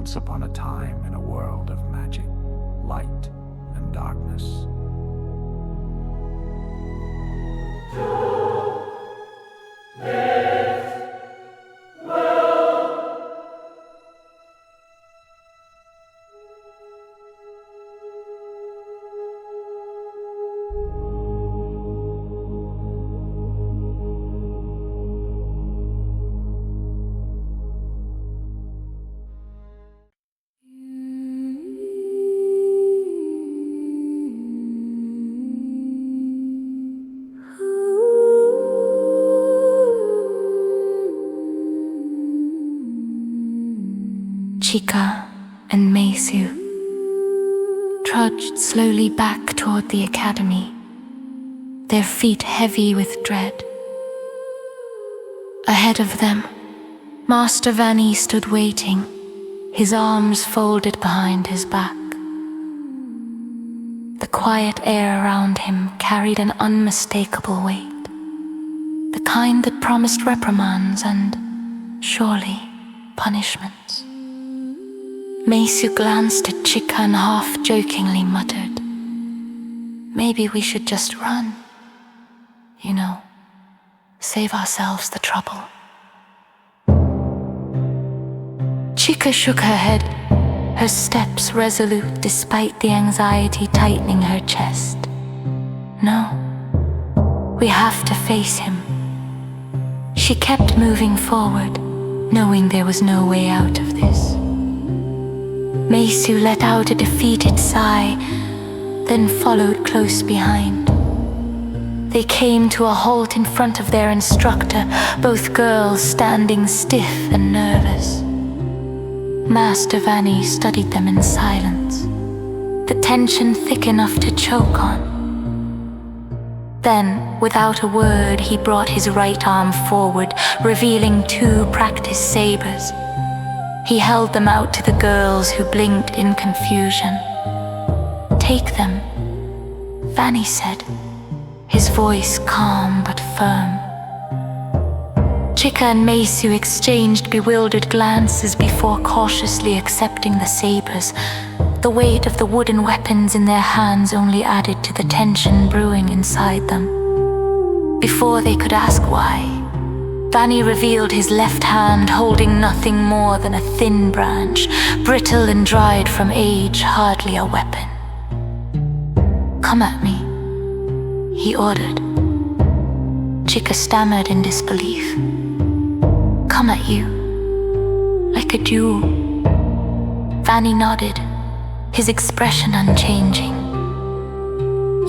once upon a time in a world of magic, light, and darkness. Chika and Meisu trudged slowly back toward the academy, their feet heavy with dread. Ahead of them, Master Vanni stood waiting, his arms folded behind his back. The quiet air around him carried an unmistakable weight, the kind that promised reprimands and, surely, punishments. Meisu glanced at Chika and half-jokingly muttered, "Maybe we should just run. You know, save ourselves the trouble." Chika shook her head, her steps resolute despite the anxiety tightening her chest. "No, we have to face him." She kept moving forward, knowing there was no way out of this. Meisu let out a defeated sigh, then followed close behind. They came to a halt in front of their instructor, both girls standing stiff and nervous. Master Vanni studied them in silence, the tension thick enough to choke on. Then, without a word, he brought his right arm forward, revealing 2 practiced sabers. He held them out to the girls, who blinked in confusion. "Take them," Vanni said, his voice calm but firm. Chika and Meisu exchanged bewildered glances before cautiously accepting the sabers. The weight of the wooden weapons in their hands only added to the tension brewing inside them. Before they could ask why, Vanni revealed his left hand holding nothing more than a thin branch, brittle and dried from age, hardly a weapon. "Come at me," he ordered. Chika stammered in disbelief. "Come at you? Like a duel?" Vanni nodded, his expression unchanging.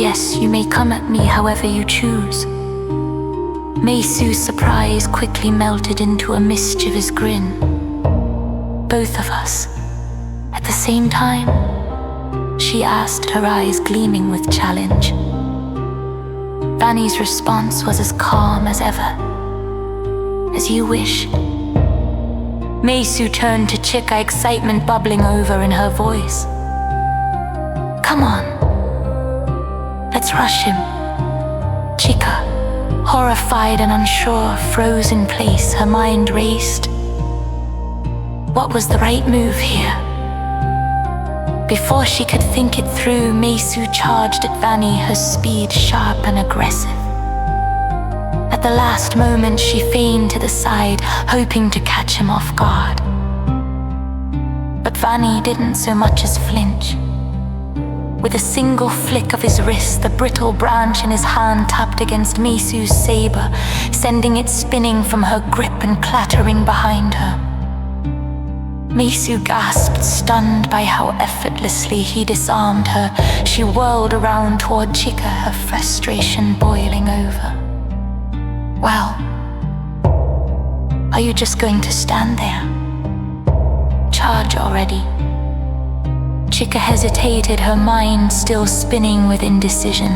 "Yes, you may come at me however you choose." Meisu's surprise quickly melted into a mischievous grin. "Both of us, at the same time?" she asked, her eyes gleaming with challenge. Vanni's response was as calm as ever. "As you wish." Meisu turned to Chika, excitement bubbling over in her voice. "Come on, let's rush him." Chika, horrified and unsure, froze in place, her mind raced. What was the right move here? Before she could think it through, Meisu charged at Vanni, her speed sharp and aggressive. At the last moment, she feigned to the side, hoping to catch him off guard. But Vanni didn't so much as flinch. With a single flick of his wrist, the brittle branch in his hand tapped against Meisu's saber, sending it spinning from her grip and clattering behind her. Meisu gasped, stunned by how effortlessly he disarmed her. She whirled around toward Chika, her frustration boiling over. "Well, are you just going to stand there? Charge already." Chika hesitated, her mind still spinning with indecision.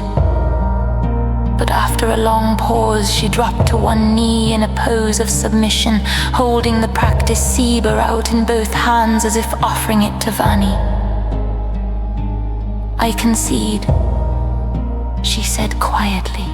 But after a long pause, she dropped to one knee in a pose of submission, holding the practiced saber out in both hands as if offering it to Vanni. "I concede," she said quietly.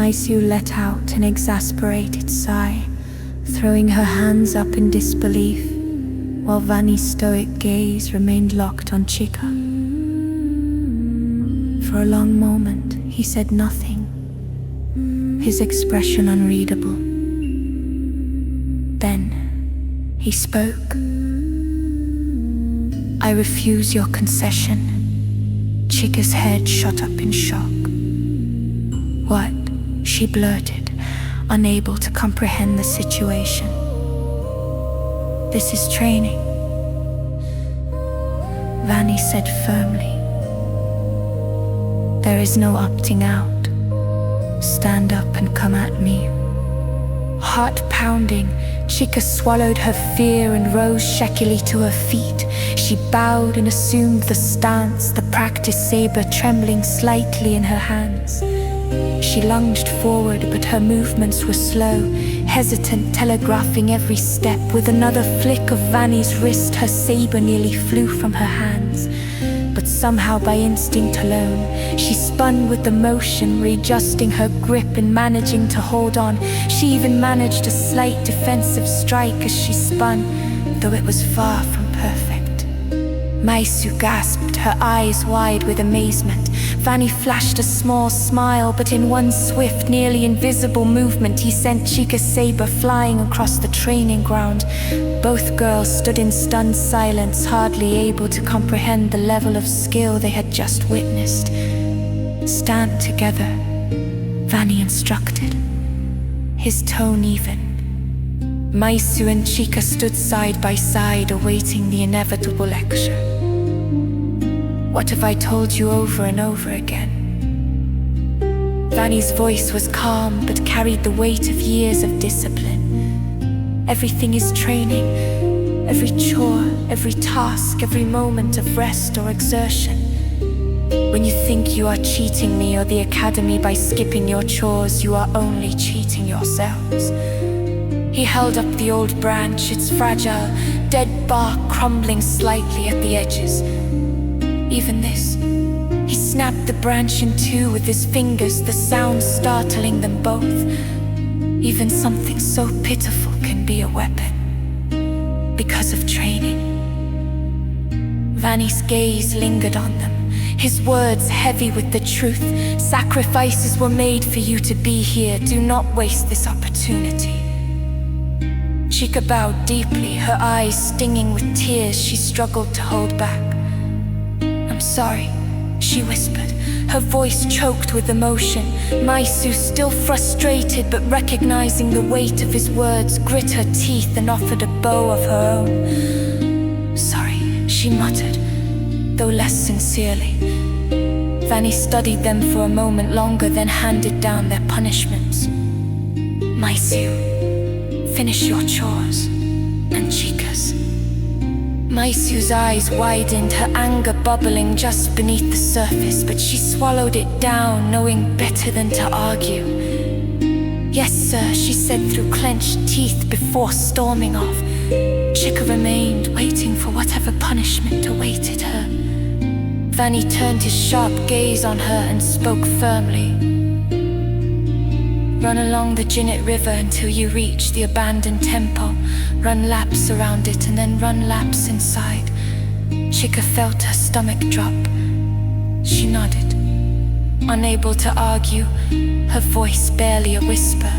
Meisu let out an exasperated sigh, throwing her hands up in disbelief, while Vanni's stoic gaze remained locked on Chika. For a long moment, he said nothing, his expression unreadable. Then, he spoke. "I refuse your concession." Chika's head shot up in shock. "What?" she blurted, unable to comprehend the situation. "This is training," Vanni said firmly. "There is no opting out. Stand up and come at me." Heart pounding, Chika swallowed her fear and rose shakily to her feet. She bowed and assumed the stance, the practiced saber trembling slightly in her hands. She lunged forward, but her movements were slow, hesitant, telegraphing every step. With another flick of Vanni's wrist, her saber nearly flew from her hands. But somehow, by instinct alone, she spun with the motion, readjusting her grip and managing to hold on. She even managed a slight defensive strike as she spun, though it was far from perfect. Meisu gasped, her eyes wide with amazement. Vanni flashed a small smile, but in one swift, nearly invisible movement, he sent Chika's saber flying across the training ground. Both girls stood in stunned silence, hardly able to comprehend the level of skill they had just witnessed. "Stand together," Vanni instructed, his tone even. Meisu and Chika stood side by side, awaiting the inevitable lecture. "What have I told you over and over again?" Vanni's voice was calm, but carried the weight of years of discipline. "Everything is training. Every chore, every task, every moment of rest or exertion. When you think you are cheating me or the academy by skipping your chores, you are only cheating yourselves." He held up the old branch, its fragile, dead bark crumbling slightly at the edges. Even this, he snapped the branch in two with his fingers, the sound startling them both. Even something so pitiful can be a weapon, because of training. Vanni's gaze lingered on them, his words heavy with the truth. "Sacrifices were made for you to be here. Do not waste this opportunity." Chika bowed deeply, her eyes stinging with tears she struggled to hold back. "I'm sorry," she whispered, her voice choked with emotion. Meisu, still frustrated but recognizing the weight of his words, grit her teeth and offered a bow of her own. "Sorry," she muttered, though less sincerely. Vanni studied them for a moment longer, then handed down their punishments. "Meisu, finish your chores, and Chika's." Meisu's eyes widened, her anger bubbling just beneath the surface, but she swallowed it down, knowing better than to argue. "Yes, sir," she said through clenched teeth before storming off. Chika remained, waiting for whatever punishment awaited her. Vanni turned his sharp gaze on her and spoke firmly. "Run along the Jinnit River until you reach the abandoned temple. Run laps around it and then run laps inside." Chika felt her stomach drop. She nodded, unable to argue, her voice barely a whisper.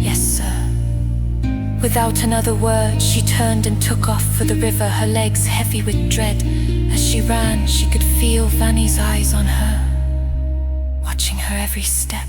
"Yes, sir." Without another word, she turned and took off for the river, her legs heavy with dread. As she ran, she could feel Vanni's eyes on her, watching her every step.